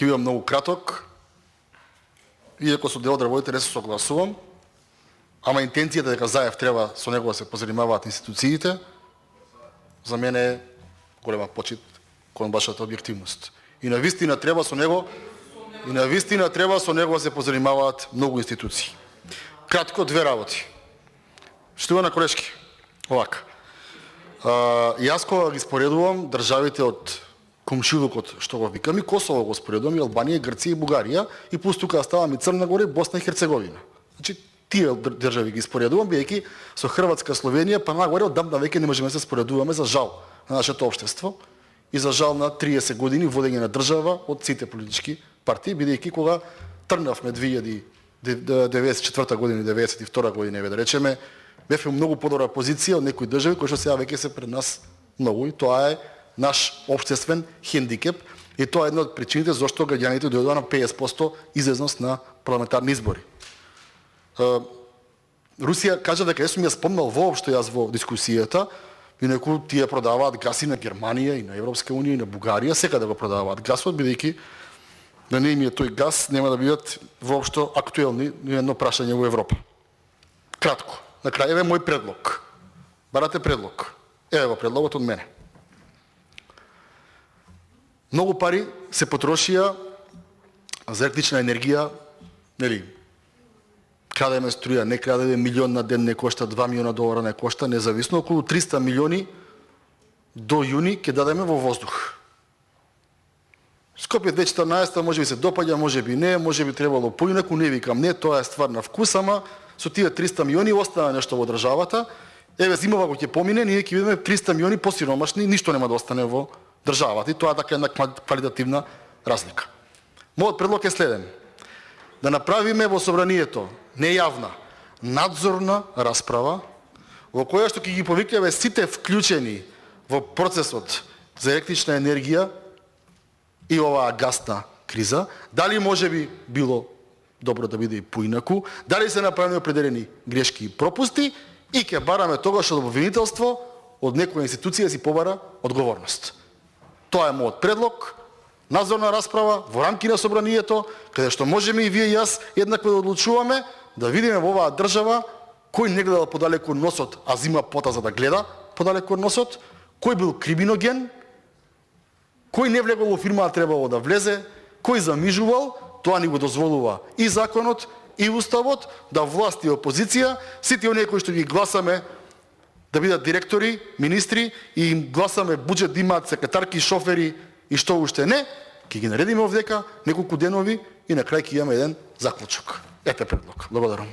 ќе бидам многу краток, иако со дел од работите не се согласувам, ама интенцијата дека Заев треба со него да се позанимаваат институциите, за мене е голема почит кон вашата објективност. И навистина треба со него да се позанимаваат многу институции. Кратко, две работи. Штувана колешки, овака. Јас кога ги споредувам државите од комшилукот, што го викам, и Косово го споредувам, и Албанија, и Грција, и Бугарија, и плюс тука ставам и Црна Гора, и Босна и Херцеговина. Значи, тие држави ги споредувам, бидејќи со Хрватска, Словенија, па нагоре одамна веќе не можеме да се споредуваме, за жал на нашето општество и за жал на 30 години водење на држава од сите политички партии, бидејќи кога тргнавме 1994 година и 1992 година, да речеме, бевме многу подобра позиција од некои држави кои што сега веќе се пред нас многу, и тоа е наш општествен хендикеп, и тоа е една од причините зашто граѓаните дојдоа на 50% излезност на парламентарни избори. Русија кажа дека сум ја спомнал воопшто јас во дискусијата, инаку тие продаваат газ и на Германија, и на Европска унија, и на Бугарија, секаде го продаваат гасот, бидејќи да не им е тој газ, нема да бидат воопшто актуелни ни едно прашање во Европа. Кратко, на крај еве мој предлог. Барате предлог. Еве го предлогот од мене. Многу пари се потрошија за електрична енергија, нели, крадеме струја, не крадеме, милион на ден не кошта, 2 милиона долара не кошта, независно, околу 300 милиони до јуни ќе дадеме во воздух. Скопје 2014 може би се допаѓа, може би не, може би требало поинаку, не викам не, тоа е ствар на вкус, ама со тие 300 милиони остана нешто во државата. Еве зимава го ќе помине, ние ќе видиме 300 милиони посиромашни, ништо нема да остане во државата, и тоа е така една квалитативна разлика. Мојот предлог е следен: да направиме во собранието нејавна, надзорна расправа, во која што ќе ги повикаме сите вклучени во процесот за електрична енергија и оваа гасна криза, дали може би било добро да биде и поинаку, дали се направени определени грешки и пропусти, и ќе бараме тогаш од обвинителство од некоја институција си побара одговорност. Тоа е мојот предлог: надзорна расправа во рамки на собранието, каде што можеме и вие и јас еднакво да одлучуваме, да видиме во оваа држава кој не гледал подалеку носот, а зима пота за да гледа подалеку носот, кој бил криминоген, кој не влегол во фирма, а требало да влезе, кој замижувал. Тоа ни го дозволува и законот, и уставот, да власт и опозиција, сите оние кои што ги гласаме да бидат директори, министри, и им гласаме буџет да имаат секретарки, шофери и што уште не, ќе ги наредиме овдека неколку денови и на крај ќе имаме еден заклучок. Ете предлог. Благодарам.